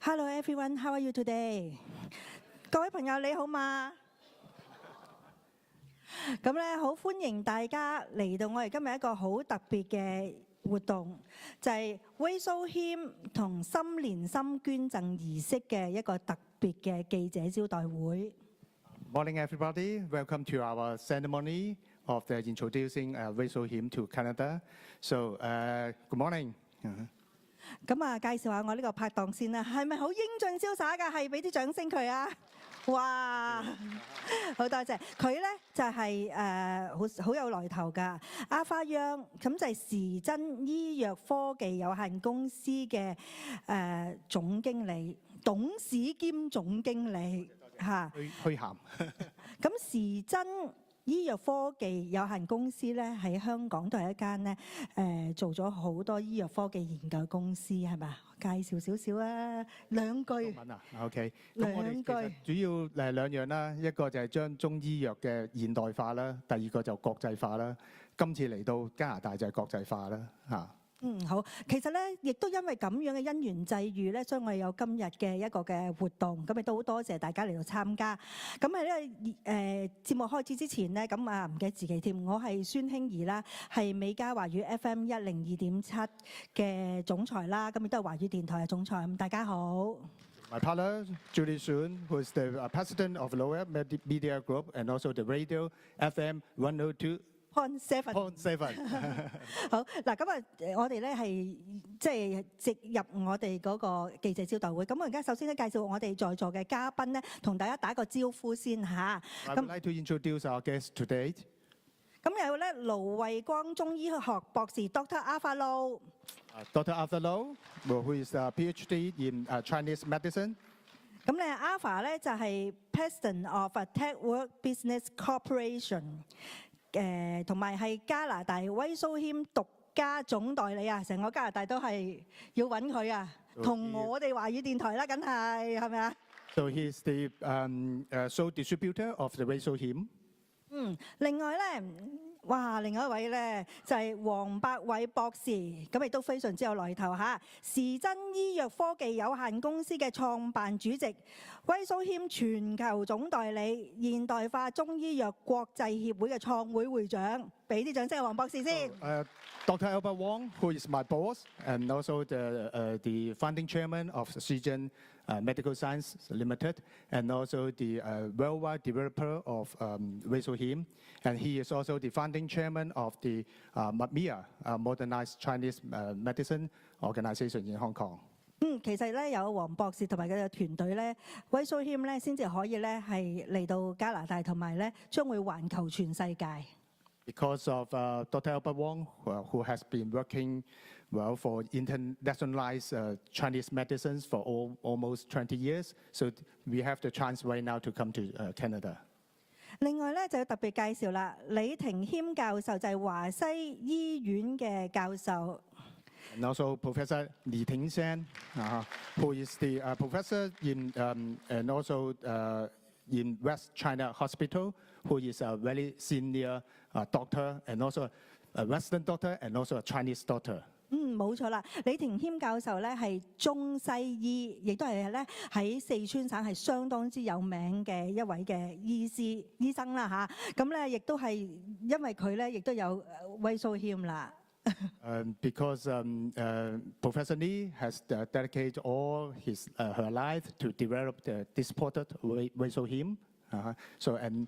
Hello everyone, how are you today? 各位朋友你好嗎？咁咧好歡迎大家嚟到我哋今日一個好特別嘅活動，就係 Vasoheme 同心連心捐贈儀式嘅一個特別嘅記者招待會。Morning, everybody. Welcome to our ceremony of the introducing Vasoheme to Canada. So, good morning. 咁啊，介紹下我呢個拍檔先啦，係咪好英俊瀟灑㗎？係俾啲掌聲佢啊！哇，好多謝佢咧，就係好有來頭㗎。阿花央咁就係時真醫藥科技有限公司嘅總經理、董事兼總經理嚇。虛涵。咁時真醫藥科技有限公司咧喺香港都係一間咧做咗好多醫藥科技研究公司係咪？介紹少少啊，兩句。中文啊 ，OK。咁我哋其實主要兩樣啦，一個就係將中醫藥嘅現代化啦，第二個就國際化啦。今次嚟到加拿大就係國際化啦，嚇。好。其實咧，亦都因為咁樣嘅因緣際遇咧，所以我哋有今日嘅一個嘅活動，咁亦都好多謝大家嚟到參加。咁喺呢個節目開始之前咧，咁啊唔記得自己添，我係孫興怡啦，係美加華語 FM 102.7嘅總裁啦，咁亦都係華語電台嘅總裁。咁大家好。My partner, Julie Sun, who is the president of Lower Media Group and also the radio FM 102.7。好嗱，咁啊，我哋咧係即係直入我哋嗰個記者招待會。咁我而家首先咧介紹我哋在座嘅嘉賓咧，同大家打個招呼先嚇。I would like to introduce our guest today. 咁有咧盧衛光中醫學博士 Dr. Arthur Low。Dr. Arthur Low, who is a PhD in Chinese medicine. 咁咧 Arthur 咧就係 President of TechWork Business Corporation。同埋係加拿大 Vasoheme 獨家總代理啊！成個加拿大都係要揾佢啊，同我哋華語電台啦，梗係咪啊 ？So he is the sole distributor of the Vasoheme. 另外咧，另外一位咧就係黃百偉博士，咁亦都非常之有來頭嚇。時真醫藥科技有限公司嘅創辦主席，Vasoheme全球總代理，現代化中醫藥國際協會嘅創會會長，俾啲掌聲黃博士先。Dr. Albert Wong, who is my boss, and also the founding chairman of Seagen Medical Science Limited, and also the worldwide developer of Vasoheme, and he is also the founding chairman of the MAMIA, Modernized Chinese Medicine Organization in Hong Kong. 其實咧有黃博士同埋佢嘅團隊咧 ，Vasoheme 咧先至可以咧係嚟到加拿大，同埋咧將會環球全世界。Because of Dr. Albert Wong, who has been working for internationalized Chinese medicines for almost 20 years, so we have the chance right now to come to Canada. 另外咧就要特別介紹啦，李庭謙教授就係華西醫院嘅教授。And also Professor Li Tingxian, who is the professor in and also in West China Hospital, who is a very senior doctor and also a Western doctor and also a Chinese doctor. 冇錯啦，李庭謙教授咧係中西醫，亦都係咧喺四川省係相當之有名嘅一位嘅醫生啦嚇。咁咧亦都係因為佢咧亦都有 Vasoheme 啦。Because Professor Li has dedicated all her life to develop this product Vasoheme. So and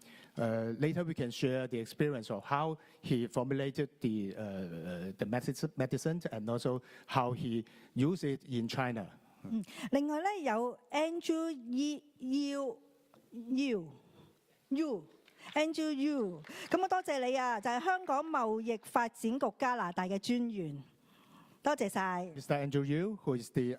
later we can share the experience of how he formulated the medicine and also how he used it in China. 另外咧有 Andrew Yu，咁啊多謝你啊，就係香港貿易發展局加拿大嘅專員，多謝晒。Mr. Andrew Yu, who is the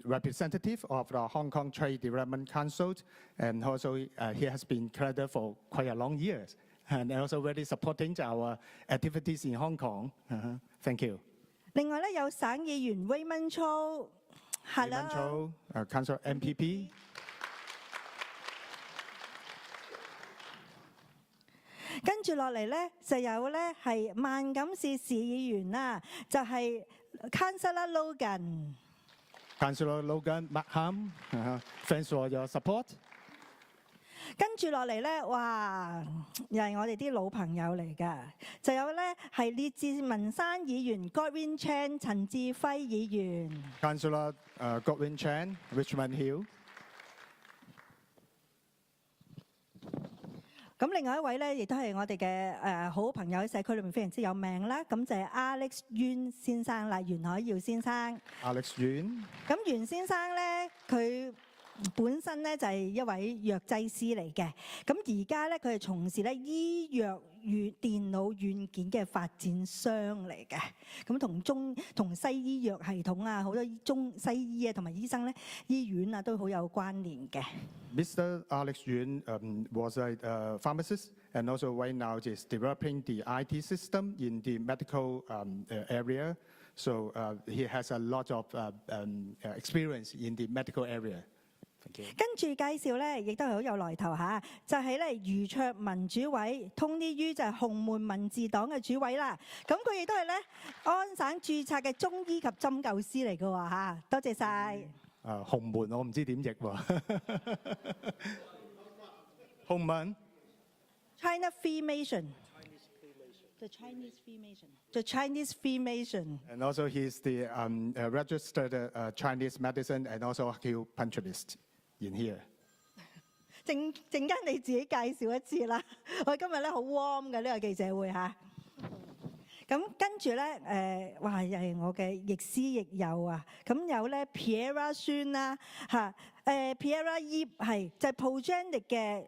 representative of the Hong Kong Trade Development Council, and also he has been in Canada for quite a long years, and also very supporting our activities in Hong Kong. Thank you. 另外咧有省議員 Raymond Cho，Hello， Council MPP。跟住落嚟咧，就有咧係萬錦市市議員啦，就係 Councillor Logan。Councillor Logan Markham, thanks for your support. 跟住落嚟咧，哇，又係我哋啲老朋友嚟㗎，就有咧係列治文山議員 Godwin Chan 陳志輝議員。Councillor Godwin Chan, Richmond Hill. 咁另外一位咧，亦都係我哋嘅好朋友喺社區裏面非常之有名啦。咁就係 Alex Yuen 先生啦，袁海耀先生。Alex Yuen. 咁袁先生咧，佢本身咧就係一位藥劑師嚟嘅。咁而家咧佢係從事咧醫藥與電腦軟件嘅發展商嚟嘅。咁同西醫藥系統啊，好多西醫啊同埋醫生咧、醫院啊都好有關聯嘅。Mr. Alex Yuen was a pharmacist and also right now is developing the IT system in the medical area. So he has a lot of experience in the medical area. 跟住介紹咧，亦都係好有來頭嚇，就係咧余卓文主委 Tony Yu 就係洪門民治黨嘅主委啦。咁佢亦都係咧安省註冊嘅中醫及針灸師嚟嘅喎嚇，多謝晒。洪門我唔知點譯喎。洪門 China Freemason. The Chinese Freemason. The Chinese Freemason. And also he's the registered Chinese medicine and also acupuncturist in here. 陣間你自己介紹一次啦。我今日咧好 warm 嘅呢個記者會嚇。咁跟住咧哇又係我嘅亦師亦友啊。咁有咧 Pierre 孫啦嚇，Pierre Yip 係就係 Progenic 嘅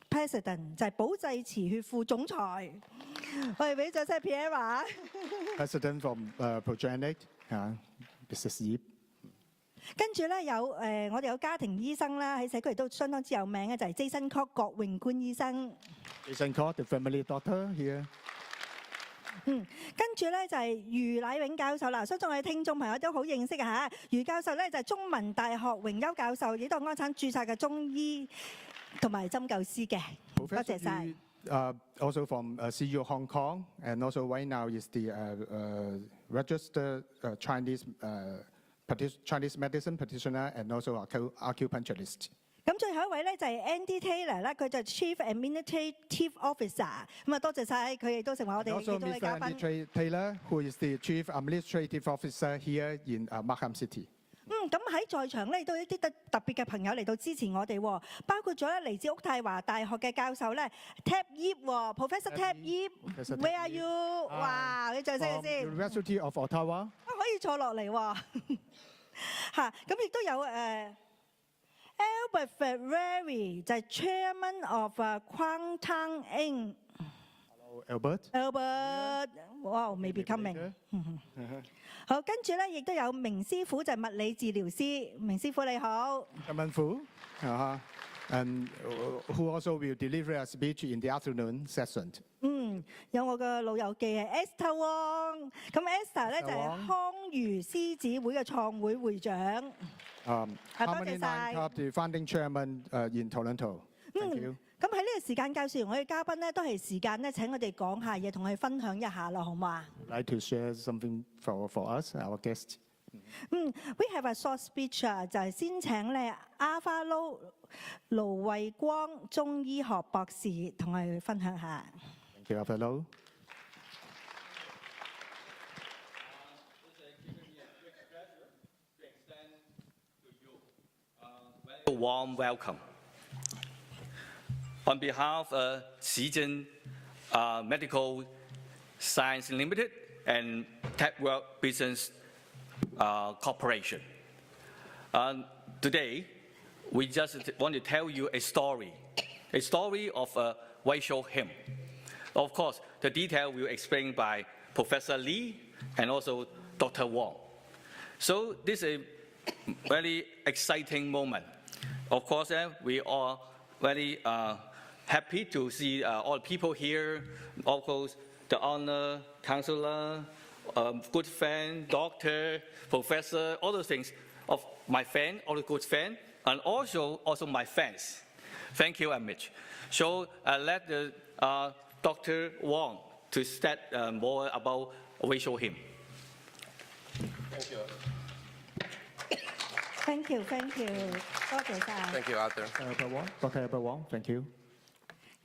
President， 就係保濟慈血副總裁。我哋俾掌聲 Pierre。President from Progenic, Mrs. Yip. 跟住咧有我哋有家庭醫生啦，喺社區亦都相當之有名嘅，就係 Jason Cook 郭榮冠醫生。Jason Cook, the family doctor here. 跟住咧就係余乃永教授啦，相信我哋聽眾朋友都好認識啊嚇。余教授咧就係中文大學榮休教授，亦都係安省註冊嘅中醫同埋針灸師嘅。多謝晒。Also from CU Hong Kong, and also right now is the registered Chinese medicine practitioner and also acupuncturist. 咁最後一位咧就係 Andy Taylor 啦，佢就係 Chief Administrative Officer。咁啊多謝晒，佢亦都成為我哋其中一位嘉賓。Andy Taylor, who is the Chief Administrative Officer here in Markham City. 咁喺在場咧，亦都有一啲特別嘅朋友嚟到支持我哋，包括咗咧嚟自渥太華大學嘅教授咧 Tab Yip，Professor Tab Yip，Where are you？ 哇！你掌聲先。University of Ottawa。可以坐落嚟喎。嚇，咁亦都有Albert Ferrari 就係 Chairman of Quantum Inc。Hello Albert。哇，maybe coming。好，跟住咧亦都有明師傅就係物理治療師，明師傅你好。文傅，and who also will deliver a speech in the afternoon session. 有我嘅老友記係 Esther Wong， 咁 Esther 咧就係康瑜獅子會嘅創會會長。多謝晒。The founding chairman in Toronto. Thank you. 咁喺呢個時間介紹完我哋嘉賓咧，都係時間咧請我哋講下嘢，同我哋分享一下啦，好嘛 ？Like to share something for us, our guests. We have a short speech 啊，就係先請咧阿花盧惠光中醫學博士同我哋分享下。Thank you, Arthur Low. A warm welcome. On behalf of Seagen Medical Science Limited and TechWork Business Corporation, today we just want to tell you a story of Vasoheme. Of course, the detail will be explained by Professor Lee and also Dr. Wong. So this is a very exciting moment. Of course, we are very happy to see all people here, of course, the honor, counselor, good friend, doctor, professor, all those things of my friend, all the good friend, and also my fans. Thank you, Mitch. So let the Dr. Wong to start more about Vasoheme. Thank you. Thank you， 多謝晒。 Thank you, Arthur. Dr. Albert Wong, thank you.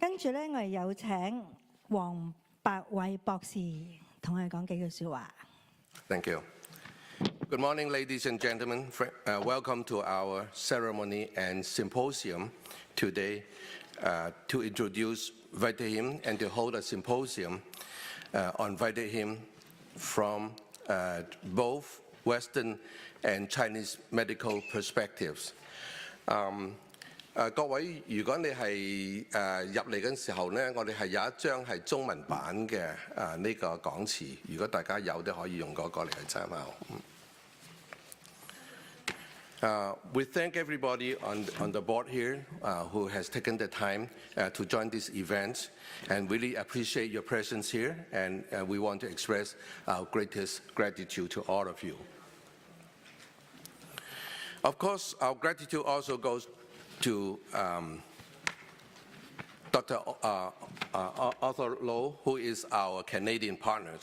跟住咧，我哋有請黃百偉博士同我哋講幾句説話。 Thank you. Good morning, ladies and gentlemen. Welcome to our ceremony and symposium today to introduce Vasoheme and to hold a symposium on Vasoheme from both Western and Chinese medical perspectives. 各位，如果你係入嚟嘅時候呢，我哋係有一張係中文版嘅呢個講詞，如果大家有的可以用嗰個嚟去參考。We thank everybody on the board here who has taken the time to join this event and really appreciate your presence here, and we want to express our greatest gratitude to all of you. Of course, our gratitude also goes to Dr. Arthur Low, who is our Canadian partner,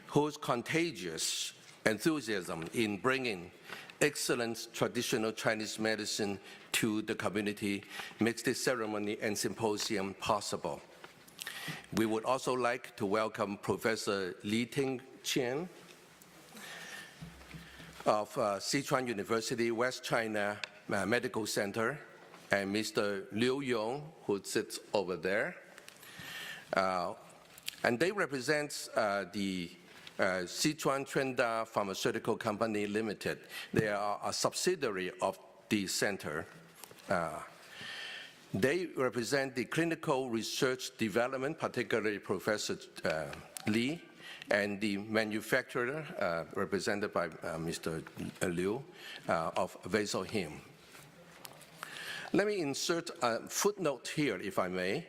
whose contagious enthusiasm in bringing excellent traditional Chinese medicine to the community makes this ceremony and symposium possible. We would also like to welcome Professor Li Ting-Qian of Sichuan University West China Medical Center, and Mr. Liu Yong, who sits over there. And they represent the Sichuan Trenda Pharmaceutical Company Limited. They are a subsidiary of the center. They represent the clinical research development, particularly Professor Li, and the manufacturer, represented by Mr. Liu, of Vasoheme. Let me insert a footnote here, if I may.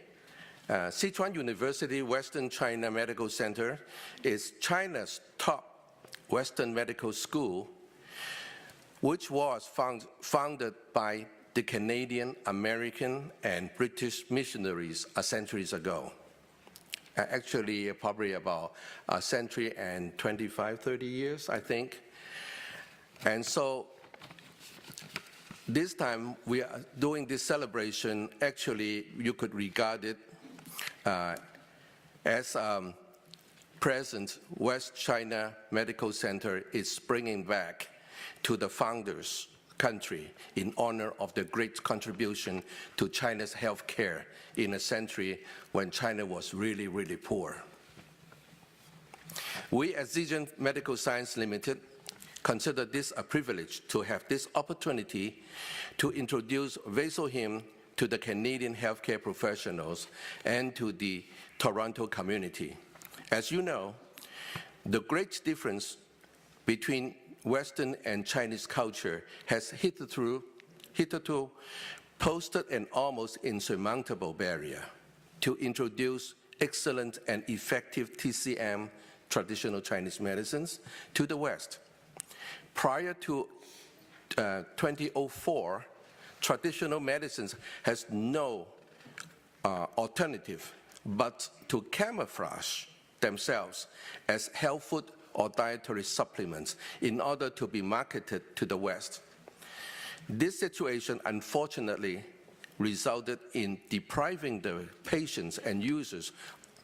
Sichuan University Western China Medical Center is China's top Western medical school, which was founded by the Canadian, American, and British missionaries centuries ago. Actually, probably about a century and 25, 30 years, I think. And so this time we are doing this celebration, actually you could regard it as present West China Medical Center is bringing back to the founders' country in honor of the great contribution to China's healthcare in a century when China was really, really poor. We at Zhejiang Medical Science Limited consider this a privilege to have this opportunity to introduce Vasoheme to the Canadian healthcare professionals and to the Toronto community. As you know, the great difference between Western and Chinese culture has hitherto posted an almost insurmountable barrier to introduce excellent and effective TCM, traditional Chinese medicines, to the West. Prior to 2004, traditional medicines has no alternative but to camouflage themselves as health food or dietary supplements in order to be marketed to the West. This situation, unfortunately, resulted in depriving the patients and users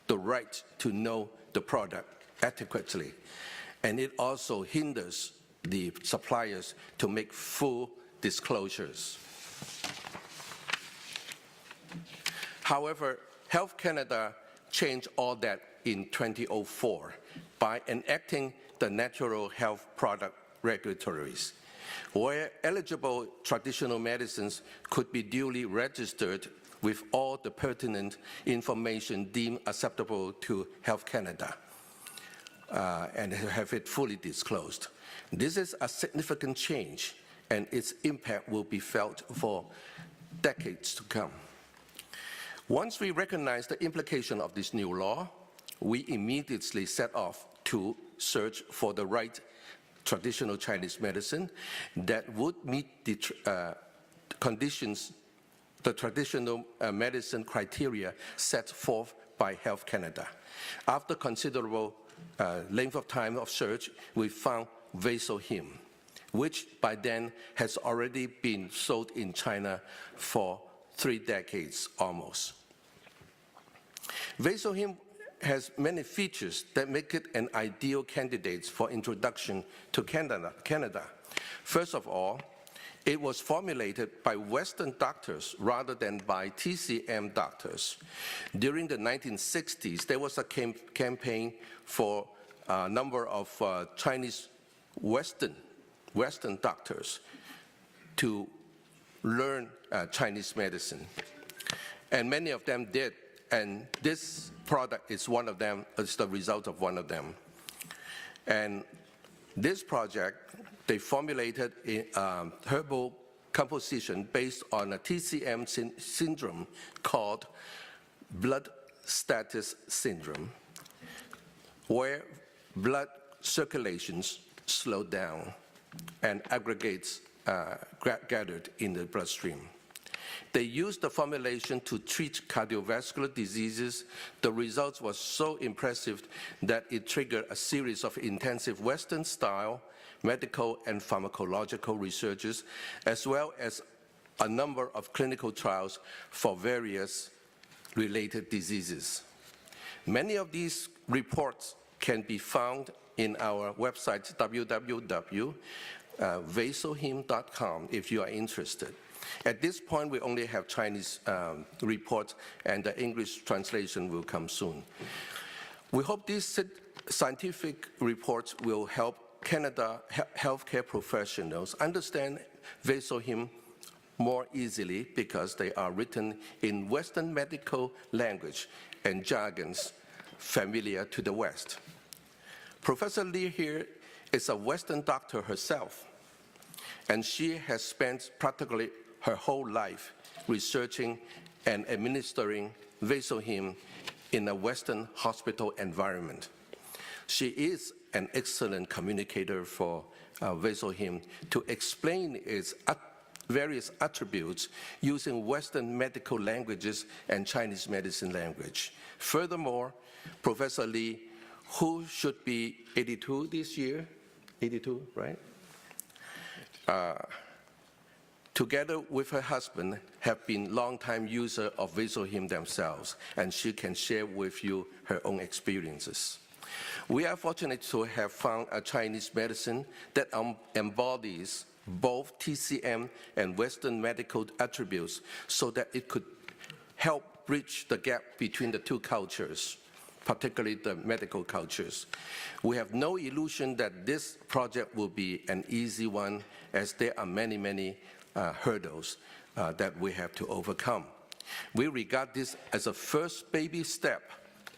the right to know the product adequately, and it also hinders the suppliers to make full disclosures. However, Health Canada changed all that in 2004 by enacting the Natural Health Product Regulatories, where eligible traditional medicines could be duly registered with all the pertinent information deemed acceptable to Health Canada and have it fully disclosed. This is a significant change, and its impact will be felt for decades to come. Once we recognize the implication of this new law, we immediately set off to search for the right traditional Chinese medicine that would meet the conditions, the traditional medicine criteria set forth by Health Canada. After considerable length of time of search, we found Vasoheme. which by then has already been sold in China for 3 decades almost. Vasoheme has many features that make it an ideal candidate for introduction to Canada. First of all, it was formulated by Western doctors rather than by TCM doctors. During the 1960s, there was a campaign for a number of Chinese Western doctors to learn Chinese medicine. And many of them did, and this product is one of them, it's the result of one of them. And this project, they formulated a herbal composition based on a TCM syndrome called blood status syndrome, where blood circulations slow down and aggregates gathered in the bloodstream. They used the formulation to treat cardiovascular diseases. The results was so impressive that it triggered a series of intensive Western-style medical and pharmacological researches, as well as a number of clinical trials for various related diseases. Many of these reports can be found in our website, www.vasoheme.com, if you are interested. At this point, we only have Chinese reports, and the English translation will come soon. We hope these scientific reports will help Canada healthcare professionals understand Vasoheme more easily because they are written in Western medical language and jargons familiar to the West. Professor Lee here is a Western doctor herself, and she has spent practically her whole life researching and administering Vasoheme in a Western hospital environment. She is an excellent communicator for Vasoheme to explain its various attributes using Western medical languages and Chinese medicine language. Furthermore, Professor Lee, who should be 82 this year, 82, right? Together with her husband, have been longtime user of Vasoheme themselves, and she can share with you her own experiences. We are fortunate to have found a Chinese medicine that embodies both TCM and Western medical attributes so that it could help bridge the gap between the two cultures, particularly the medical cultures. We have no illusion that this project will be an easy one, as there are many hurdles that we have to overcome. We regard this as a first baby step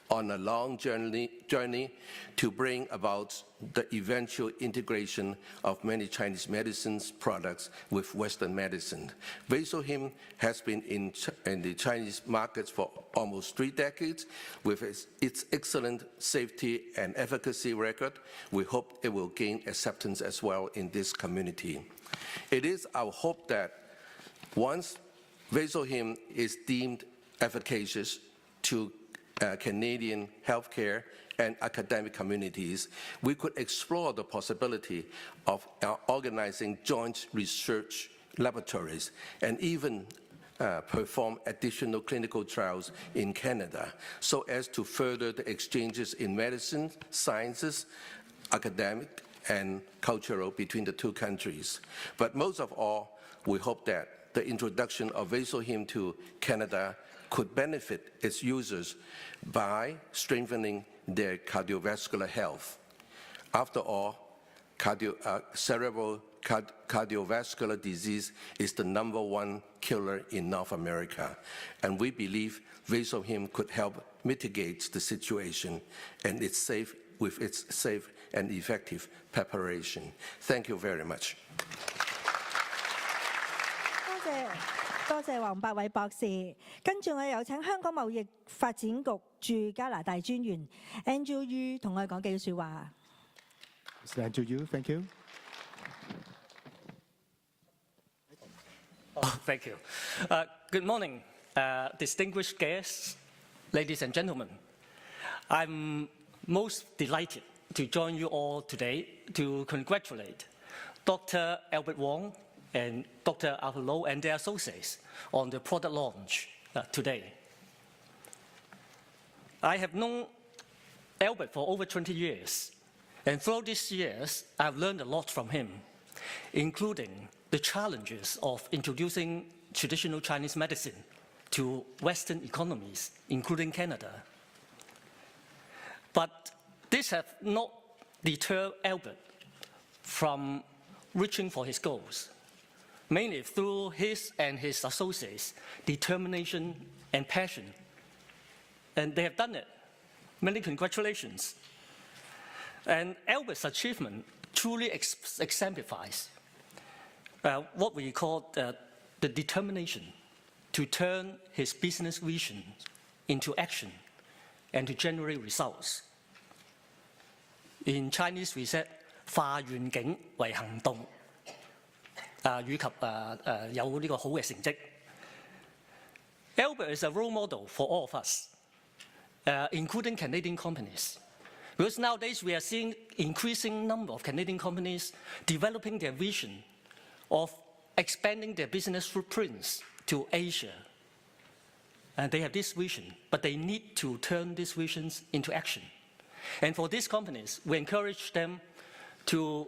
on a long journey to bring about the eventual integration of many Chinese medicines products with Western medicine. Vasoheme has been in the Chinese markets for almost 3 decades. With its excellent safety and efficacy record, we hope it will gain acceptance as well in this community. It is our hope that once Vasoheme is deemed efficacious to Canadian healthcare and academic communities, we could explore the possibility of organizing joint research laboratories and even perform additional clinical trials in Canada so as to further the exchanges in medicine, sciences, academic, and cultural between the two countries. But most of all, we hope that the introduction of Vasoheme to Canada could benefit its users by strengthening their cardiovascular health. After all, cerebral cardiovascular disease is the #1 killer in North America, and we believe Vasoheme could help mitigate the situation and with its safe and effective preparation. Thank you very much. 多謝黃百偉博士。跟住我有請香港貿易發展局駐加拿大專員 Andrew Yu 同我哋講幾句説話。Mr. Andrew Yu, thank you. Oh, thank you. Good morning, distinguished guests, ladies and gentlemen. I'm most delighted to join you all today to congratulate Dr. Albert Wong and Dr. Arthur Low and their associates on the product launch today. I have known Albert for over 20 years, and throughout these years, I've learned a lot from him, including the challenges of introducing traditional Chinese medicine to Western economies, including Canada. But this has not deterred Albert from reaching for his goals, mainly through his and his associates' determination and passion. And they have done it. Many congratulations. And Albert's achievement truly exemplifies what we call the determination to turn his business vision into action and to generate results. In Chinese, we said, 化願景為行動，以及有呢個好嘅成績。Albert is a role model for all of us, including Canadian companies. Because nowadays we are seeing increasing number of Canadian companies developing their vision of expanding their business footprints to Asia. And they have this vision, but they need to turn these visions into action. And for these companies, we encourage them to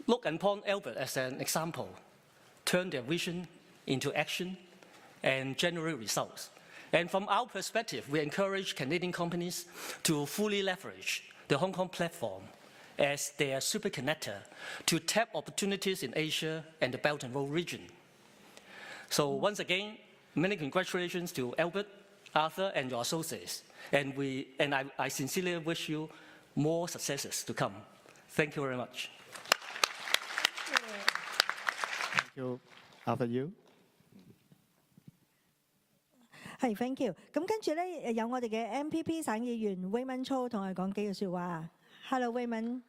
look upon Albert as an example, turn their vision into action, and generate results. And from our perspective, we encourage Canadian companies to fully leverage the Hong Kong platform as their super connector to tap opportunities in Asia and the Belt and Road region. So once again, many congratulations to Albert, Arthur, and your associates. And I sincerely wish you more successes to come. Thank you very much. Thank you. After you. 係 ，thank you。咁跟住咧，有我哋嘅 MPP 省議員 Wayman Cho 同我哋講幾句説話。Hello Wayman.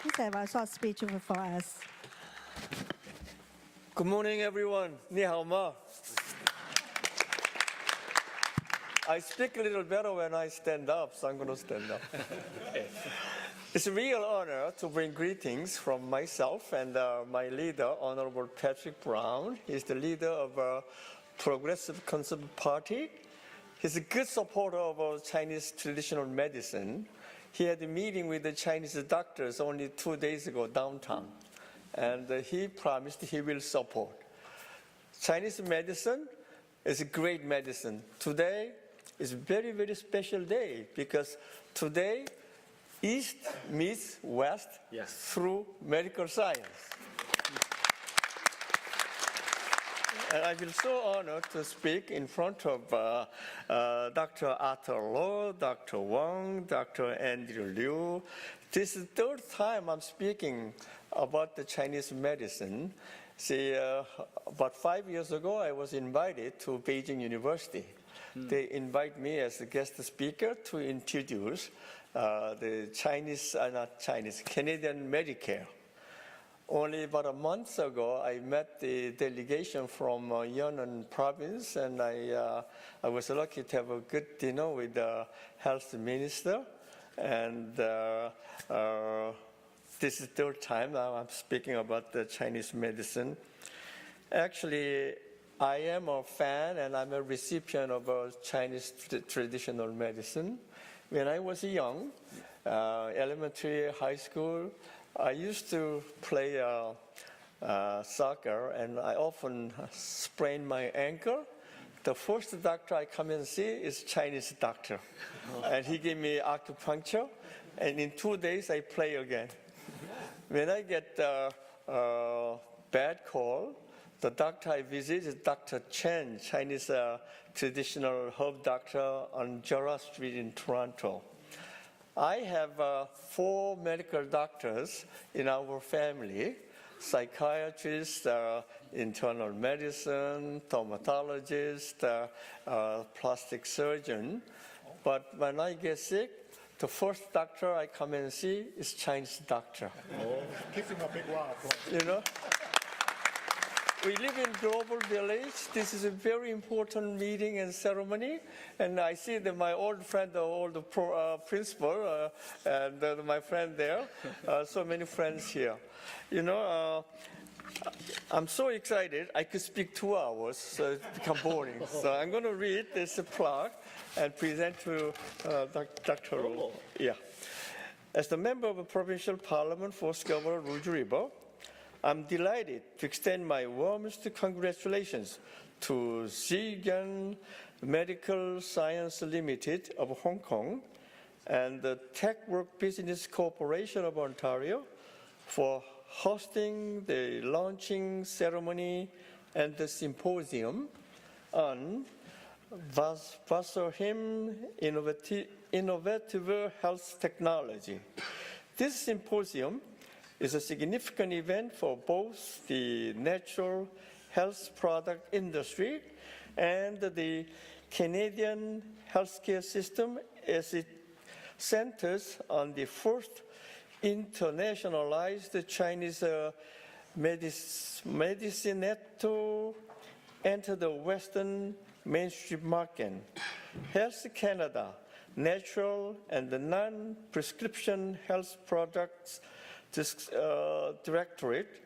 Please have a short speech for us. Good morning, everyone. 你好嗎? I speak a little better when I stand up, so I'm going to stand up. It's a real honor to bring greetings from myself and my leader, Honorable Patrick Brown. He's the leader of Progressive Conservative Party. He's a good supporter of Chinese traditional medicine. He had a meeting with the Chinese doctors only 2 days ago downtown, and he promised he will support. Chinese medicine is a great medicine. Today is a very, very special day because today East meets West through medical science. And I feel so honored to speak in front of Dr. Arthur Low, Dr. Wang, Dr. Andrew Liu. This is the third time I'm speaking about the Chinese medicine. See, about 5 years ago, I was invited to Beijing University. They invite me as a guest speaker to introduce the Canadian Medicare. Only about a month ago, I met the delegation from Yunnan province, and I was lucky to have a good dinner with the health minister. And this is the third time now I'm speaking about the Chinese medicine. Actually, I am a fan and I'm a recipient of Chinese traditional medicine. When I was young, elementary, high school, I used to play soccer, and I often sprained my ankle. The first doctor I come and see is Chinese doctor, and he gave me acupuncture, and in 2 days I play again. When I get a bad cold, the doctor I visit is Dr. Chen, Chinese traditional herb doctor on Jura Street in Toronto. I have 4 medical doctors in our family, psychiatrists, internal medicine, dermatologist, plastic surgeon. But when I get sick, the first doctor I come and see is Chinese doctor. Give him a big round of applause. You know? we live in global village. This is a very important meeting and ceremony. And I see that my old friend, the old principal, and my friend there, so many friends here. You know, I'm so excited, I could speak 2 hours, so it's become boring. So I'm going to read this plaque and present to Dr. Ru. Yeah. As the member of the Provincial Parliament for Scarborough Rouge River, I'm delighted to extend my warmest congratulations to Zhejiang Medical Science Limited of Hong Kong and the Tech Work Business Corporation of Ontario for hosting the launching ceremony and the symposium on Vasoheme innovative health technology. This symposium is a significant event for both the natural health product industry and the Canadian healthcare system, as it centers on the first internationalized Chinese medicine to enter the Western mainstream market. Health Canada Natural and Non-Prescription Health Products Directorate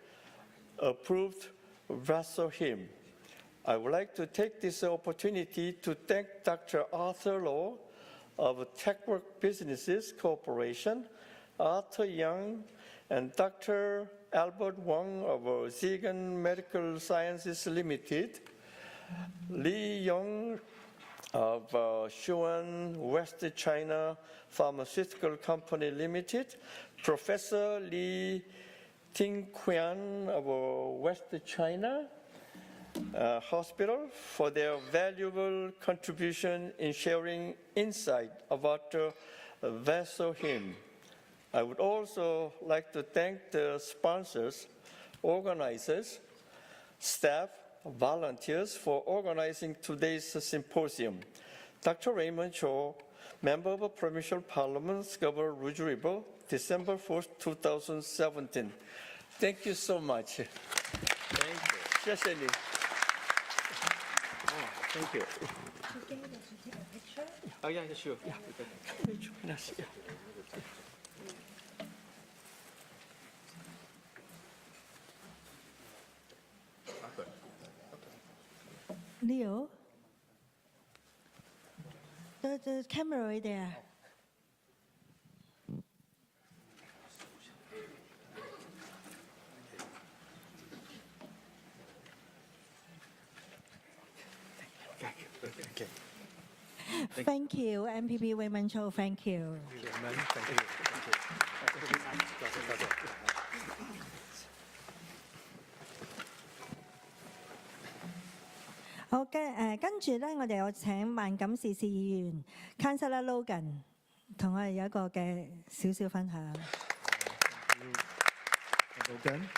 approved Vasoheme. I would like to take this opportunity to thank Dr. Arthur Low of TechWork Businesses Corporation, Arthur Young, and Dr. Albert Wang of Zhejiang Medical Sciences Limited, Li Yong of Xuan West China Pharmaceutical Company Limited, Professor Li Tingqian of West China Hospital for their valuable contribution in sharing insight about Vasoheme. I would also like to thank the sponsors, organizers, staff, volunteers for organizing today's symposium. Dr. Raymond Cho, Member of Provincial Parliament, Scarborough Rouge River, December 1st, 2017. Thank you so much. Thank you. Thank you. Oh, yeah, sure. Yeah. Leo, the camera right there. Thank you, MPP Raymond Cho. Thank you.好嘅，跟住咧，我哋有請萬錦市市議員 Councillor Logan 同我哋有一個嘅少少分享。Logan.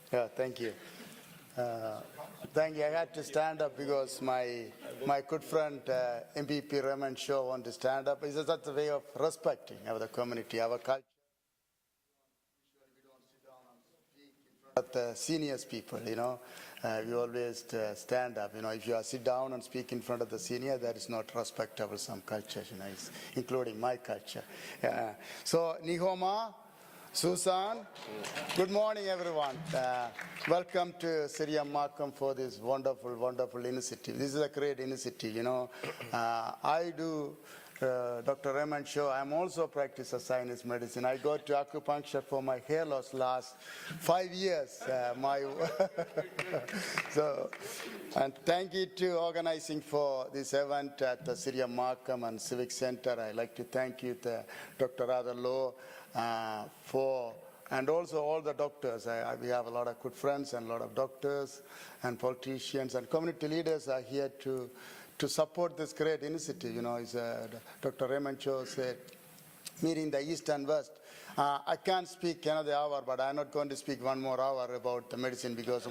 Yeah, thank you. Thank you. I had to stand up because my good friend MPP Raymond Shaw wanted to stand up. It's such a way of respecting our community, our culture. But the seniors people, you know, we always stand up. You know, if you sit down and speak in front of the senior, that is not respectable. Some cultures, you know, including my culture. So, Nihoma, Susan, good morning, everyone. Welcome to Syria Markham for this wonderful, wonderful initiative. This is a great initiative. You know, I do. Dr. Raymond Shaw, I'm also a practice of Chinese medicine. I go to acupuncture for my hair loss last 5 years. So, and thank you to organizing for this event at the Syria Markham and Civic Center. I'd like to thank you, Dr. Arthur Low, and also all the doctors. We have a lot of good friends and a lot of doctors and politicians and community leaders are here to support this great initiative. You know, Dr. Raymond Cho said, meeting the East and West. I can't speak another hour, but I'm not going to speak 1 more hour about the medicine because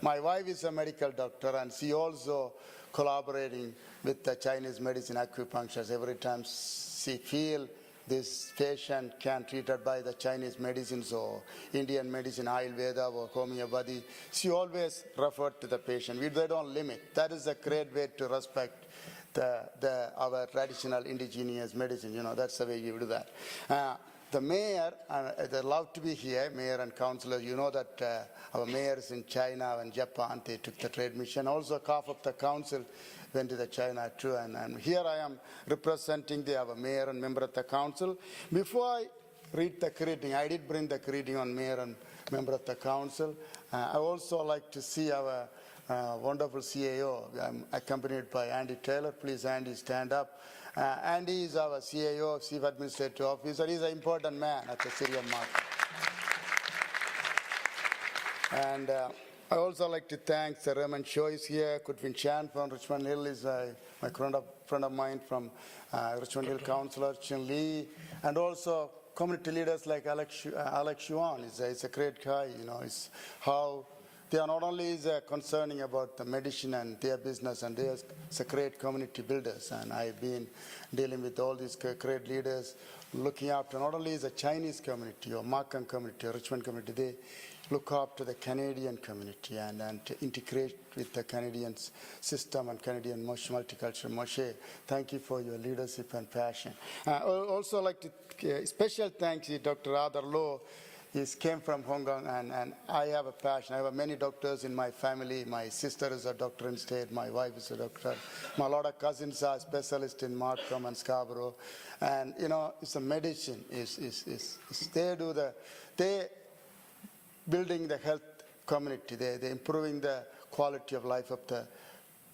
my wife is a medical doctor and she also collaborating with the Chinese medicine acupuncture. Every time she feel this patient can treated by the Chinese medicines or Indian medicine, Ayurveda or homeopathy. She always referred to the patient. They don't limit. That is a great way to respect our traditional indigenous medicine. You know, that's the way you do that. The mayor, they're allowed to be here, mayor and councillors. You know that our mayors in China and Japan, they took the trade mission. Also, half of the council went to the China too. And here I am representing our mayor and member of the council. Before I read the greeting, I did bring the greeting on mayor and member of the council. I also like to see our wonderful CAO. I'm accompanied by Andy Taylor. Please, Andy, stand up. Andy is our CAO, Chief Administrative Officer. He's an important man at the city of Markham. And I also like to thank Sir Raymond Cho is here. Kutwin Chan from Richmond Hill is my friend of mine from Richmond Hill Councillor, Chin Lee, and also community leaders like Alex Yuan. He's a great guy. You know, it's how they are not only concerning about the medicine and their business, and they are great community builders. And I've been dealing with all these great leaders, looking after not only the Chinese community or Markham community or Richmond community, they look up to the Canadian community and to integrate with the Canadian system and Canadian multicultural. Moshe, thank you for your leadership and passion. I also like to special thanks to Dr. Adar Low. He came from Hong Kong, and I have a passion. I have many doctors in my family. My sister is a doctor in state. My wife is a doctor. My lot of cousins are specialists in Markham and Scarborough. And, you know, it's a medicine. They building the health community. They're improving the quality of life of the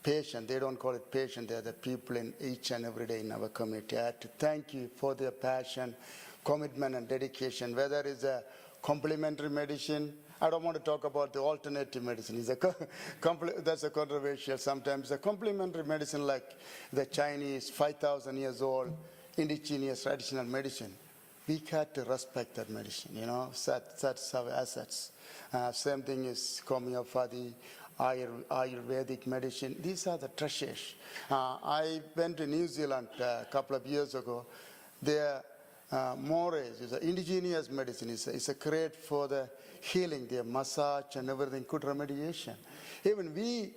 patient. They don't call it patient. They're the people in each and every day in our community. I have to thank you for their passion, commitment, and dedication. Whether it's a complementary medicine, I don't want to talk about the alternative medicine. That's a controversial sometimes. A complementary medicine like the Chinese, 5,000 years old, indigenous traditional medicine. We got to respect that medicine, you know, that's our assets. Same thing is homeopathy, Ayurvedic medicine. These are the treasures. I went to New Zealand a couple of years ago. Their mores is indigenous medicine. It's a great for the healing, their massage and everything, good remediation. Even we,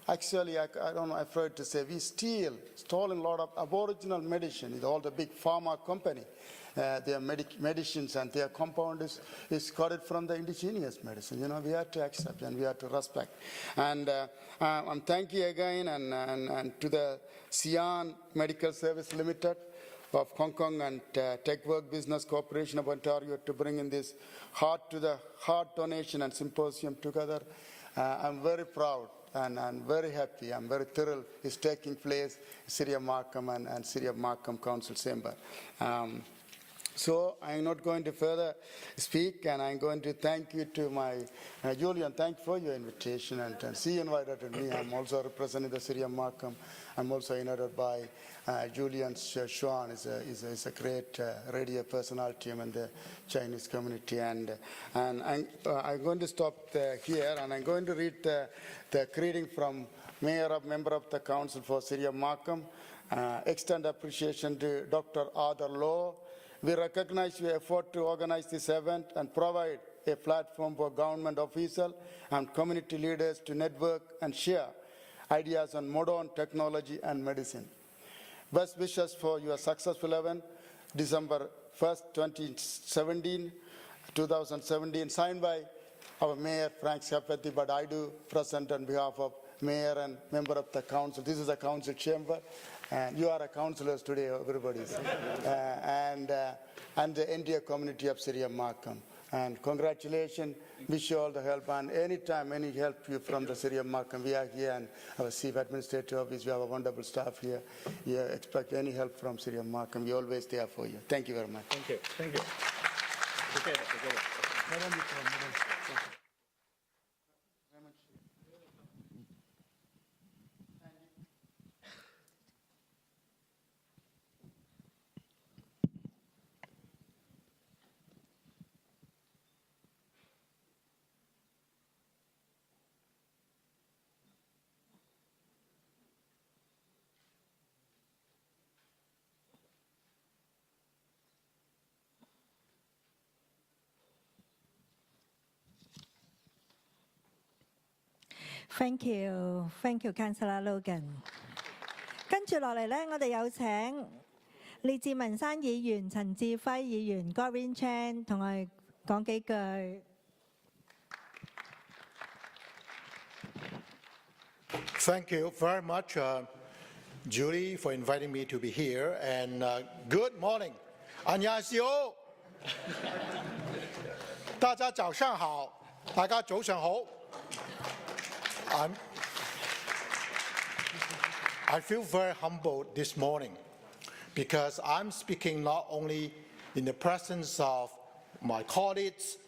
actually, I don't know, I'm afraid to say, we stolen a lot of aboriginal medicine with all the big pharma company. Their medicines and their compound is got it from the indigenous medicine. You know, we have to accept and we have to respect. And thank you again and to the Xi'an Medical Service Limited of Hong Kong and Tech Work Business Corporation of Ontario to bring in this heart donation and symposium together. I'm very proud and I'm very happy. I'm very thrilled it's taking place in City of Markham and City of Markham Council Chamber. So I'm not going to further speak, and I'm going to thank you to my Julian. Thank you for your invitation, and she invited me. I'm also representing the City of Markham. I'm also invited by Julian Xuan. Is a great radio personality in the Chinese community, and I'm going to stop here, and I'm going to read the greeting from member of the Council for City of Markham. Extend appreciation to Dr. Adar Low. We recognize your effort to organize this event and provide a platform for government officials and community leaders to network and share ideas on modern technology and medicine. Best wishes for your successful event, December 1st, 2017, signed by our Mayor, Frank Scapetti, but I do present on behalf of Mayor and member of the Council. This is a Council chamber. And you are a councillors today, everybody. And the entire community of City of Markham. And congratulations, wish you all the help. And anytime, any help you from the City of Markham, we are here, and our Chief Administrative Office, we have a wonderful staff here. You expect any help from City of Markham, we're always there for you. Thank you very much. Thank you. Thank you. Thank you, Councillor Logan。跟住落嚟呢，我哋有請列治文山議員、陳志輝議員、Gorin Chan 同我哋講幾句。Thank you very much, Julie, for inviting me to be here. And good morning. 안녕하세요. 大家早上好。大家早上好。I feel very humbled this morning because I'm speaking not only in the presence of my colleagues,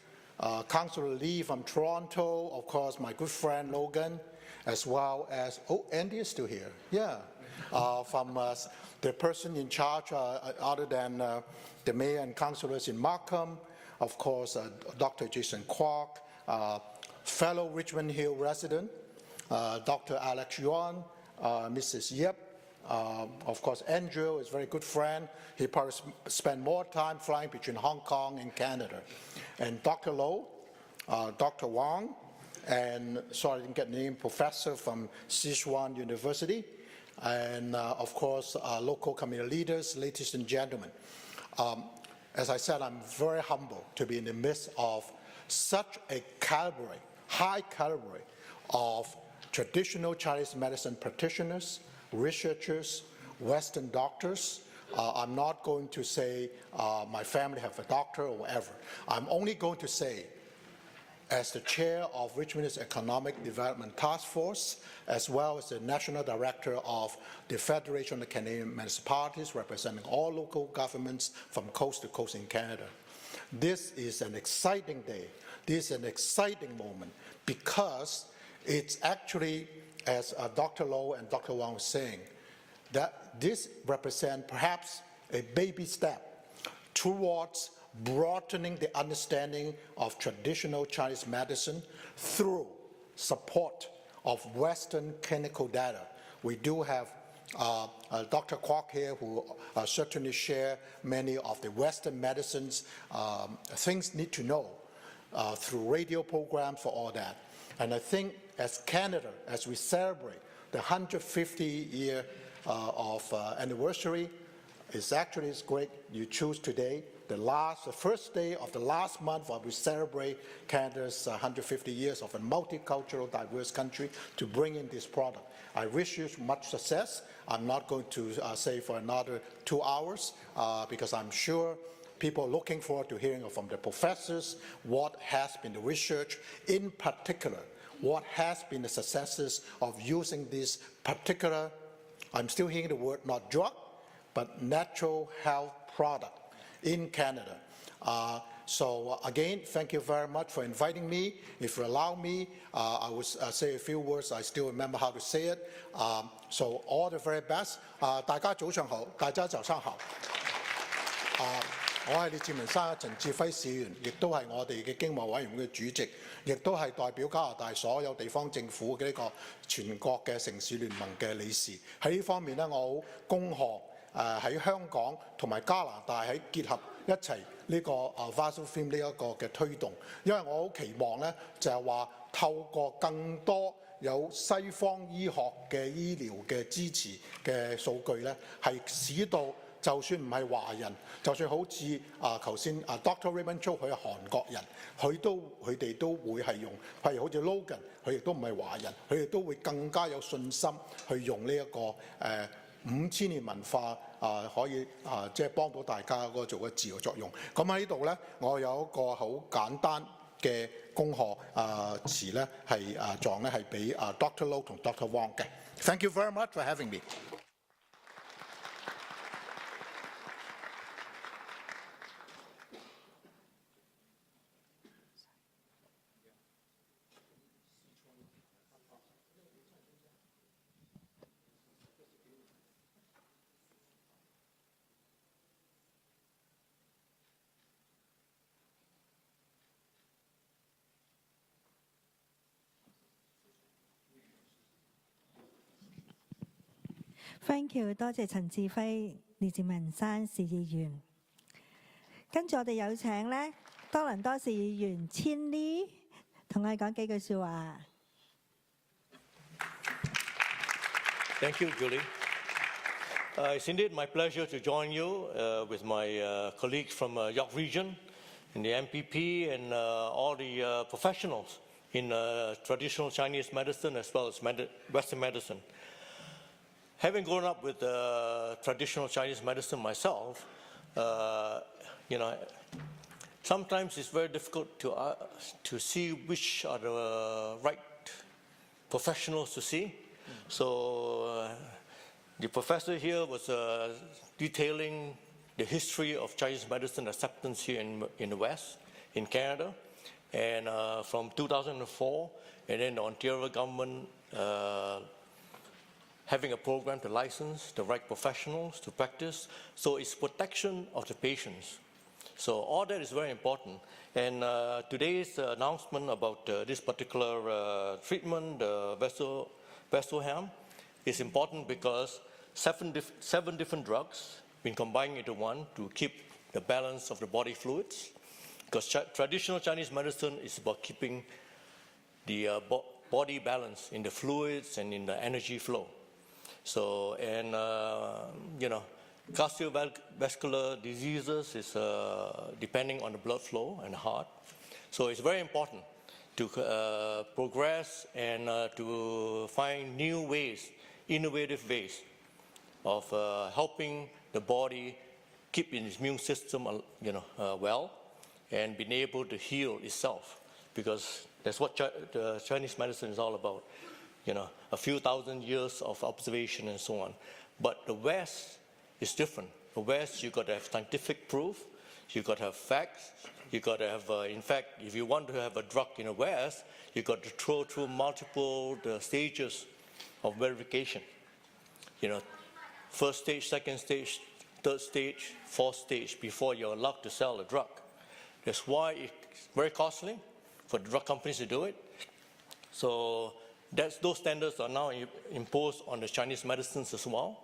Councillor Lee from Toronto, of course, my good friend Logan, as well as, oh, Andy is still here, yeah, from the person in charge other than the mayor and councillors in Markham, of course, Dr. Jason Kwok, fellow Richmond Hill resident, Dr. Alex Yuan, Mrs. Yip, of course, Andrew is a very good friend. He probably spent more time flying between Hong Kong and Canada. And Dr. Low, Dr. Wang, and sorry, I didn't get the name, professor from Sichuan University, and of course, local community leaders, ladies and gentlemen. As I said, I'm very humbled to be in the midst of such a caliber, high caliber of traditional Chinese medicine practitioners, researchers, Western doctors. I'm not going to say my family have a doctor or whatever. I'm only going to say, as the chair of Richmond's Economic Development Task Force, as well as the national director of the Federation of Canadian Municipalities, representing all local governments from coast to coast in Canada. This is an exciting day. This is an exciting moment because it's actually, as Dr. Low and Dr. Wang were saying, that this represents perhaps a baby step towards broadening the understanding of traditional Chinese medicine through support of Western clinical data. We do have Dr. Kwok here who certainly share many of the Western medicines, things need to know through radio programs for all that. And I think as Canada, as we celebrate the 150-year of anniversary, it's great you choose today, the first day of the last month where we celebrate Canada's 150 years of a multicultural, diverse country to bring in this product. I wish you much success. I'm not going to say for another 2 hours because I'm sure people are looking forward to hearing from the professors what has been the research, in particular, what has been the successes of using this particular, I'm still hearing the word not drug, but natural health product in Canada. So again, thank you very much for inviting me. If you allow me, I will say a few words. I still remember how to say it. So all the very best. 大家早上好，大家早上好。我係列治文山陳志輝市員，亦都係我哋嘅經貿委員會嘅主席，亦都係代表加拿大所有地方政府嘅呢個全國嘅城市聯盟嘅理事。喺呢方面呢，我好恭賀喺香港同埋加拿大喺結合一齊呢個Vasoheme 呢一個嘅推動，因為我好期望呢，就係話透過更多有西方醫學嘅醫療嘅支持嘅數據呢，係使到就算唔係華人，就算好似頭先Dr. Raymond Cho 佢係韓國人，佢哋都會係用，譬如好似 Logan， 佢亦都唔係華人，佢哋都會更加有信心去用呢一個5000年文化可以即係幫到大家嗰個做嘅治療作用。咁喺呢度咧，我有一個好簡單嘅恭賀詞咧，係狀咧係俾Dr. Low 同 Dr. Wang 嘅。Thank you very much for having me. Thank you， 多謝陳志輝列治文山市議員。跟住我哋有請咧多倫多市議員千里同我哋講幾句説話。Thank you, Julie. It's indeed my pleasure to join you with my colleagues from York Region and the MPP and all the professionals in traditional Chinese medicine as well as Western medicine. Having grown up with traditional Chinese medicine myself, sometimes it's very difficult to see which are the right professionals to see. So the professor here was detailing the history of Chinese medicine acceptance here in the West, in Canada. And from 2004, and then the Ontario government having a program to license the right professionals to practice. So it's protection of the patients. So all that is very important. And today's announcement about this particular treatment, the Vasoheme, is important because seven different drugs been combined into one to keep the balance of the body fluids. Because traditional Chinese medicine is about keeping the body balance in the fluids and in the energy flow. So, and cardiovascular diseases is depending on the blood flow and the heart. So it's very important to progress and to find new ways, innovative ways of helping the body keep its immune system, well, and being able to heal itself, because that's what the Chinese medicine is all about. A few thousand years of observation and so on. But the West is different. The West, you got to have scientific proof, you got to have facts, you got to have, in fact, if you want to have a drug in the West, you got to go through multiple stages of verification. First stage, second stage, third stage, fourth stage, before you're allowed to sell the drug. That's why it's very costly for the drug companies to do it. So those standards are now imposed on the Chinese medicines as well.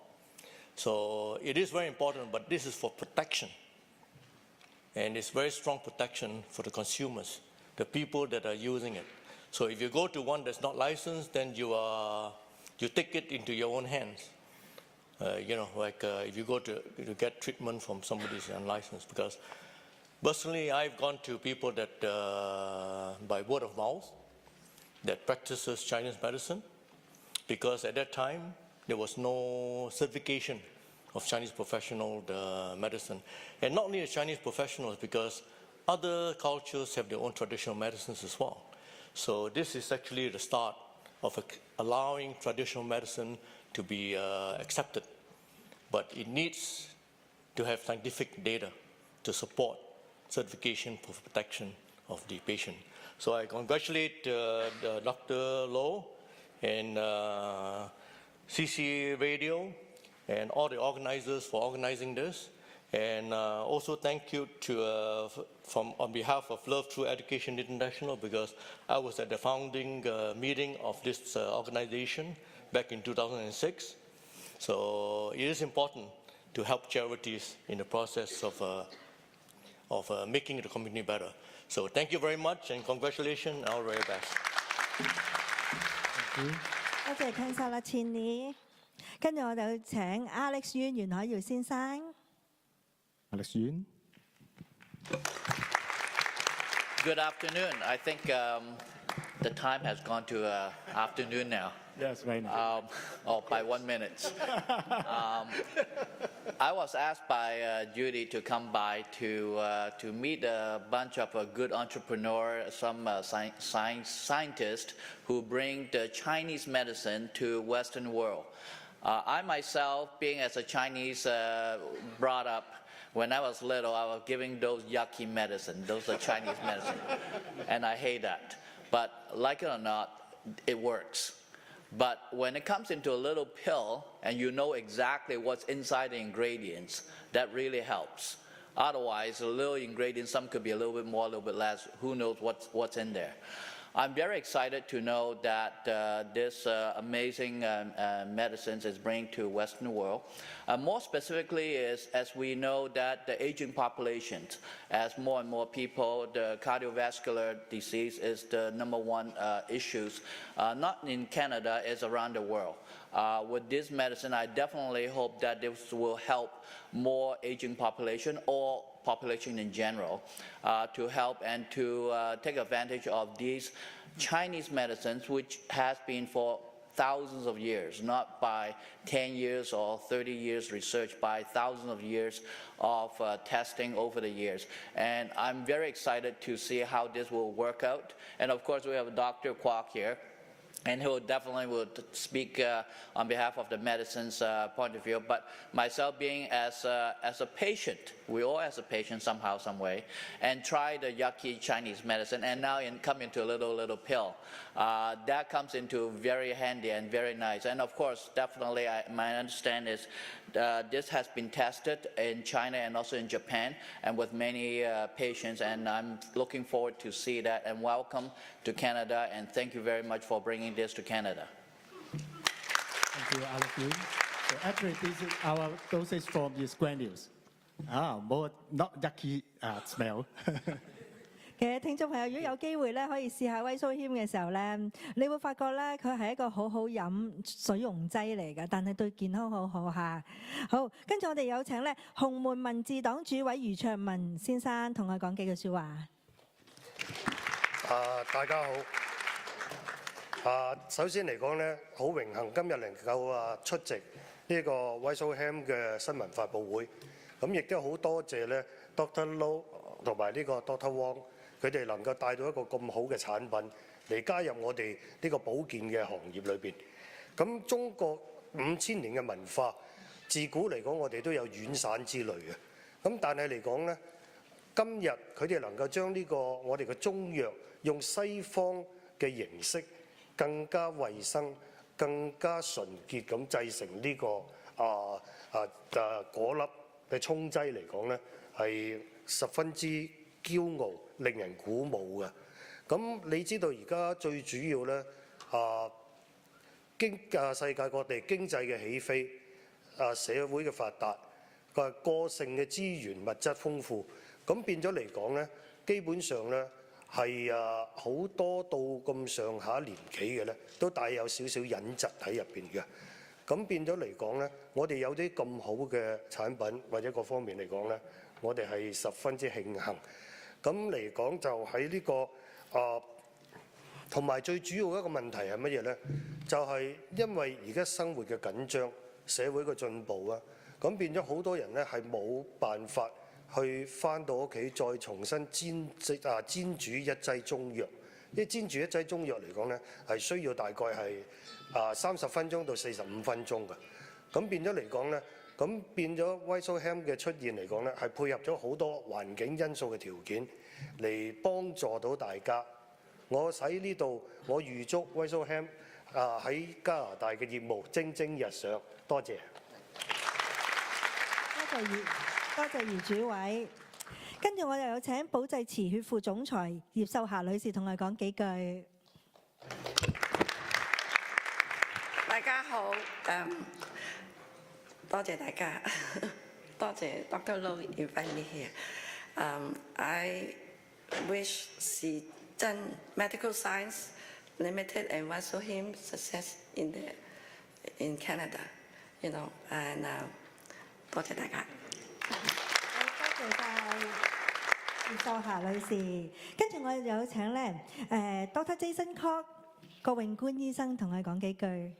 So it is very important, but this is for protection. And it's very strong protection for the consumers, the people that are using it. So if you go to one that's not licensed, then you take it into your own hands. If you go to get treatment from somebody who's unlicensed. Because personally, I've gone to people that, by word of mouth, that practices Chinese medicine, because at that time, there was no certification of Chinese professional medicine. And not only the Chinese professionals, because other cultures have their own traditional medicines as well. So this is actually the start of allowing traditional medicine to be accepted. But it needs to have scientific data to support certification for protection of the patient. So I congratulate Dr. Low and CC Radio and all the organizers for organizing this. And also thank you to, on behalf of Love Through Education International, because I was at the founding meeting of this organization back in 2006. So it is important to help charities in the process of making the community better. So thank you very much and congratulations, all the very best. 多謝 Cancer 啦，千里。跟住我哋去請 Alex Yuen 袁海耀先生。Alex Yuen. Good afternoon. I think the time has gone to afternoon now. Yes, right now. By 1 minute. I was asked by Judy to come by to meet a bunch of good entrepreneurs, some scientists who bring the Chinese medicine to Western world. I myself, being as a Chinese brought up, when I was little, I was giving those yucky medicine. Those are Chinese medicine. And I hate that. But like it or not, it works. But when it comes into a little pill and you know exactly what's inside the ingredients, that really helps. Otherwise, a little ingredient, some could be a little bit more, a little bit less. Who knows what's in there? I'm very excited to know that this amazing medicines is bringing to Western world. More specifically is, as we know that the aging population, as more and more people, the cardiovascular disease is the #1 issues, not in Canada, is around the world. With this medicine, I definitely hope that this will help more aging population or population in general to help and to take advantage of these Chinese medicines, which has been for thousands of years, not by 10 years or 30 years research, by thousands of years of testing over the years. And I'm very excited to see how this will work out. And of course, we have Dr. Kwok here, and he will definitely speak on behalf of the medicine's point of view. But myself being as a patient, we all as a patient somehow, some way, and try the yucky Chinese medicine, and now come into a little pill. That comes into very handy and very nice. And of course, definitely, my understanding is this has been tested in China and also in Japan, and with many patients. And I'm looking forward to see that. And welcome to Canada, and thank you very much for bringing this to Canada. Thank you, Alex. So actually, this is our dosage form is granules. More not yucky smell. 其實聽眾朋友，如果有機會咧，可以試下威蘇謙嘅時候咧，你會發覺咧，佢係一個好好飲水溶劑嚟嘅，但係對健康好好嚇。好，跟住我哋有請咧洪門民治黨主委余卓文先生同我講幾句説話。大家好。首先嚟講咧，好榮幸今日能夠出席呢個 Vasoheme 嘅新聞發佈會。咁亦都好多謝咧 Dr. Low 同埋呢個 Dr. Wong。佢哋能夠帶到一個咁好嘅產品嚟加入我哋呢個保健嘅行業裏邊。咁中國5000年嘅文化，自古嚟講我哋都有軟散之類嘅。咁但係嚟講咧，今日佢哋能夠將呢個我哋嘅中藥用西方嘅形式，更加衞生、更加純潔咁製成呢個果粒嘅沖劑嚟講咧，係十分之驕傲。令人鼓舞嘅。咁你知道而家最主要咧，世界各地經濟嘅起飛，社會嘅發達，個性嘅資源物質豐富，咁變咗嚟講咧，基本上咧係好多到咁上下年紀嘅咧，都帶有少少隱疾喺入邊嘅。咁變咗嚟講咧，我哋有啲咁好嘅產品或者各方面嚟講咧，我哋係十分之慶幸。咁嚟講就喺呢個同埋最主要一個問題係乜嘢咧？就係因為而家生活嘅緊張，社會嘅進步啊，咁變咗好多人咧係冇辦法去返到屋企再重新煎煮一劑中藥。因為煎煮一劑中藥嚟講咧，係需要大概係30分鐘到45分鐘嘅。咁變咗嚟講咧。咁變咗 Vasoheme 嘅出現嚟講咧，係配合咗好多環境因素嘅條件嚟幫助到大家。我喺呢度，我預祝 Vasoheme 喺加拿大嘅業務蒸蒸日上。多謝。多謝余主委。跟住我又有請保濟慈血副總裁葉秀霞女士同我講幾句。大家好，多謝大家，多謝 Dr. Low invite me here. I wish Shenzhen Medical Science Limited and Vasoheme success in Canada, you know, and 多謝大家。多謝晒葉秀霞女士。跟住我有請咧Dr. Jason Cook 郭永官醫生同我講幾句。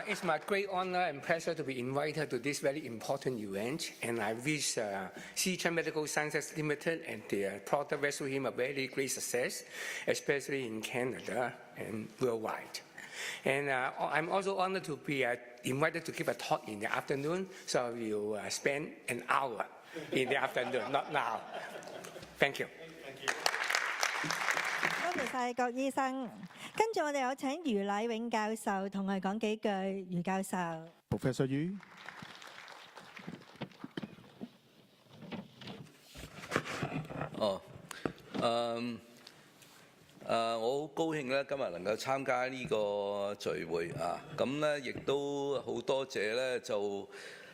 It's my great honor and pleasure to be invited to this very important event, and I wish Shenzhen Medical Sciences Limited and the product Vasoheme a very great success, especially in Canada and worldwide. And I'm also honored to be invited to give a talk in the afternoon, so I will spend an hour in the afternoon, not now. Thank you. 多謝晒郭醫生。跟住我哋有請余乃永教授同我哋講幾句。余教授。Professor Yu。我好高興咧，今日能夠參加呢個聚會啊！咁咧，亦都好多謝咧，就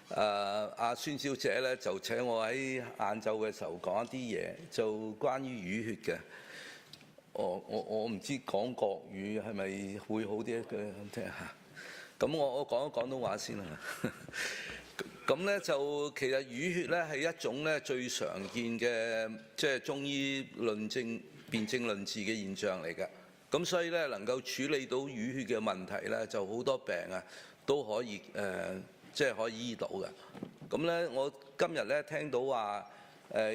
阿孫小姐咧，就請我喺晏晝嘅時候講一啲嘢，就關於淤血嘅。我唔知講國語係咪會好啲嘅聽下。咁我講廣東話先啦。咁咧就其實淤血咧係一種咧最常見嘅即係中醫論證辨證論治嘅現象嚟嘅。咁所以咧能夠處理到淤血嘅問題咧，就好多病啊都可以即係可以醫到嘅。咁咧我今日咧聽到話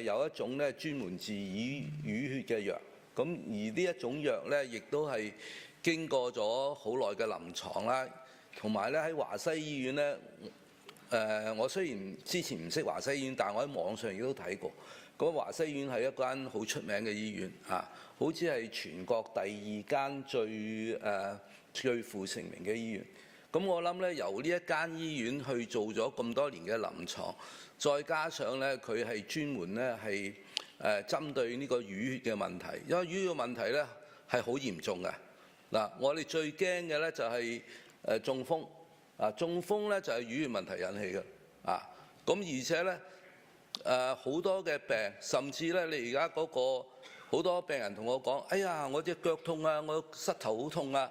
有一種咧專門治淤血嘅藥。咁而呢一種藥咧，亦都係經過咗好耐嘅臨床啦，同埋咧喺華西醫院咧。我雖然之前唔識華西醫院，但係我喺網上亦都睇過。咁華西醫院係一間好出名嘅醫院啊，好似係全國第2間最負盛名嘅醫院。咁我諗咧，由呢一間醫院去做咗咁多年嘅臨床，再加上咧佢係專門咧係針對呢個淤血嘅問題，因為淤血嘅問題咧係好嚴重嘅。嗱，我哋最驚嘅咧就係中風。中風咧就係淤血問題引起嘅，咁而且咧好多嘅病，甚至咧你而家嗰個好多病人同我講，哎呀我隻腳痛啊，我膝頭好痛啊，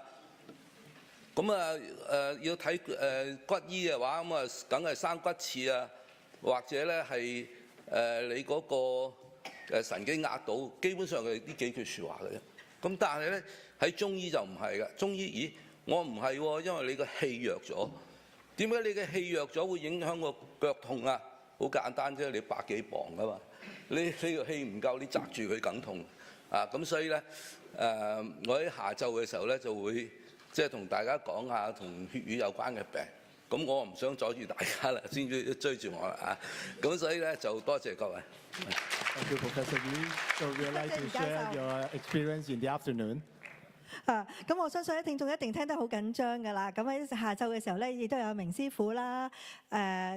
咁要睇骨醫嘅話，咁梗係生骨刺啊，或者咧係你嗰個神經壓到，基本上係呢幾句説話嘅啫。咁但係咧喺中醫就唔係嘅，中醫咦？我唔係喎，因為你個氣弱咗。點解你嘅氣弱咗會影響個腳痛啊？好簡單啫，你100幾磅噶嘛，你個氣唔夠，你擲住佢梗痛啊！咁所以咧，我喺下晝嘅時候咧就會即係同大家講下同血瘀有關嘅病。咁我唔想阻住大家啦，先追住我啦啊！咁所以咧就多謝各位。Thank you, Professor Lee. So we would like to share your experience in the afternoon. 咁我相信咧，聽眾一定聽得好緊張㗎啦。咁喺下晝嘅時候咧，亦都有明師傅啦，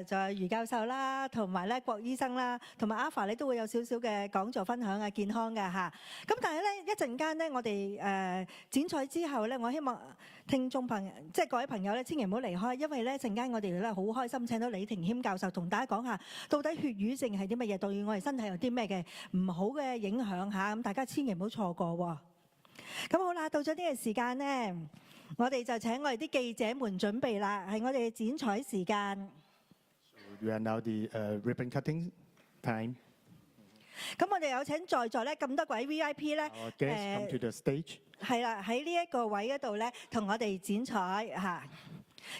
仲有余教授啦，同埋咧郭醫生啦，同埋阿華你都會有少少嘅講座分享啊，健康嘅嚇。咁但係咧一陣間咧，我哋剪彩之後咧，我希望聽眾即係各位朋友咧，千祈唔好離開，因為咧陣間我哋咧好開心請到李庭謙教授同大家講下，到底血瘀症係啲乜嘢，對我哋身體有啲咩嘅唔好嘅影響嚇。咁大家千祈唔好錯過喎。咁好啦，到咗呢個時間咧，我哋就請我哋啲記者們準備啦，係我哋嘅剪彩時間。We are now the ribbon cutting time. 咁我哋有請在座咧咁多位 VIP 咧，come to the stage. 係啦，喺呢一個位嗰度咧，同我哋剪彩嚇。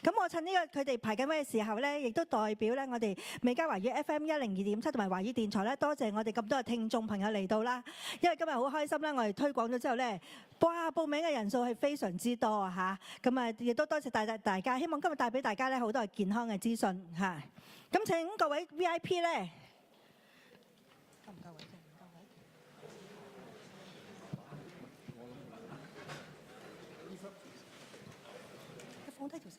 咁我趁呢個佢哋排緊位嘅時候咧，亦都代表咧我哋美加華語 FM 102.7同埋華語電台咧，多謝我哋咁多嘅聽眾朋友嚟到啦。因為今日好開心啦，我哋推廣咗之後咧，哇報名嘅人數係非常之多啊嚇！咁亦都多謝大家，希望今日帶俾大家咧好多係健康嘅資訊嚇。咁請各位 VIP 咧，夠唔夠位啫？唔夠位。放低條繩。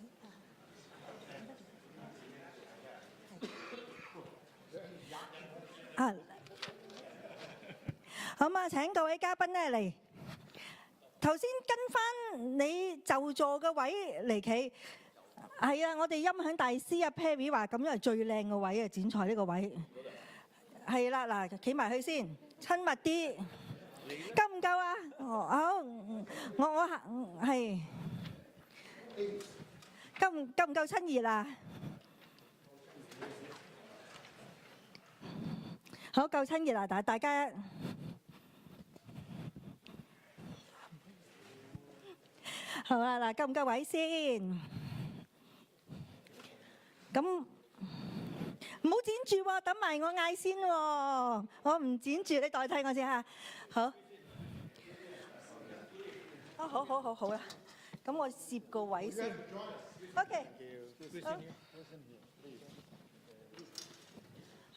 好嘛，請各位嘉賓咧嚟。頭先跟翻你就座嘅位嚟企，係啊，我哋音響大師啊 Perry 話咁樣係最靚嘅位啊，剪彩呢個位。係啦，嗱，企埋去先，親密啲，夠唔夠啊？好，我係夠唔夠親熱啊？好，夠親熱啦，但係大家好啦，嗱，夠唔夠位先？咁唔好剪住喎，等埋我嗌先喎。我唔剪住，你代替我先嚇。好，好啦。咁我攝個位先。OK。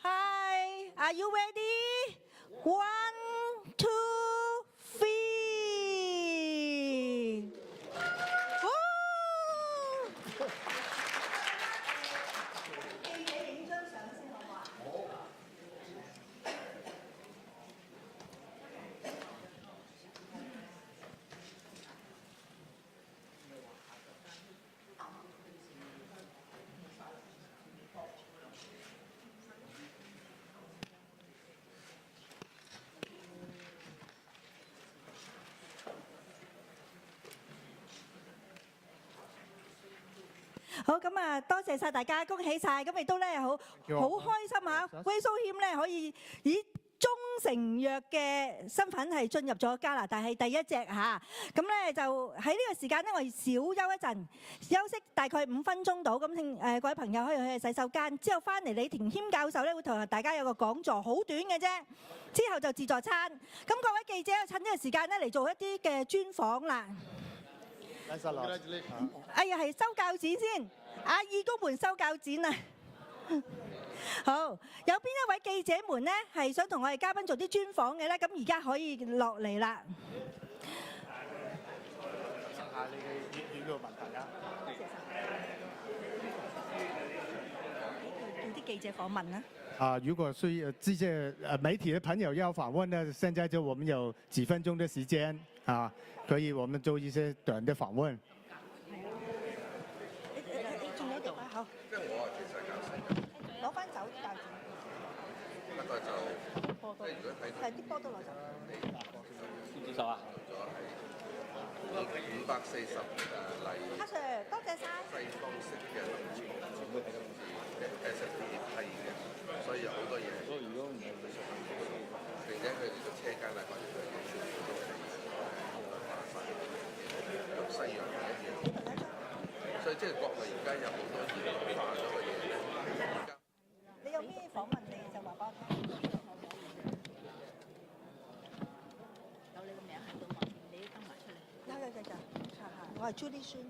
Hi, are you ready? 1, 2, 3. 記者影張相先好嘛？好咁啊，多謝晒大家，恭喜晒，咁亦都咧好開心嚇，Vasoheme咧可以以中成藥嘅身份係進入咗加拿大係第一隻嚇，咁咧就喺呢個時間咧，我哋小休一陣，休息大概5分鐘到，咁請各位朋友可以去洗手間，之後翻嚟李田謙教授咧會同大家有個講座，好短嘅啫，之後就自助餐，咁各位記者趁呢個時間咧嚟做一啲嘅專訪啦。哎呀，係收鉸剪先，義工們收鉸剪啊！好，有邊一位記者們咧係想同我哋嘉賓做啲專訪嘅咧？咁而家可以落嚟啦。下你嘅粵語嘅問題啊。叫啲記者訪問啦。如果是這些媒體的朋友要訪問呢，現在就我們有幾分鐘的時間可以我們做一些短的訪問。你仲有度啊？好。即係我其實教授。攞翻走啲鉸剪。不過就即係如果睇到啲波都攞走。接受啊？540例。阿 Sir， 多謝晒。西方式嘅臨床全部係今次嘅 SFDA 批嘅，所以有好多嘢。所以如果唔係佢上緊並且佢哋個車間啊，或者佢哋全部都係化曬，同西洋唔一樣。所以即係國內而家有好多現代化咗嘅嘢咧。你有咩訪問你就話俾我聽。有你個名喺度嘛？你都登埋出嚟。有，我係 Judy Sun。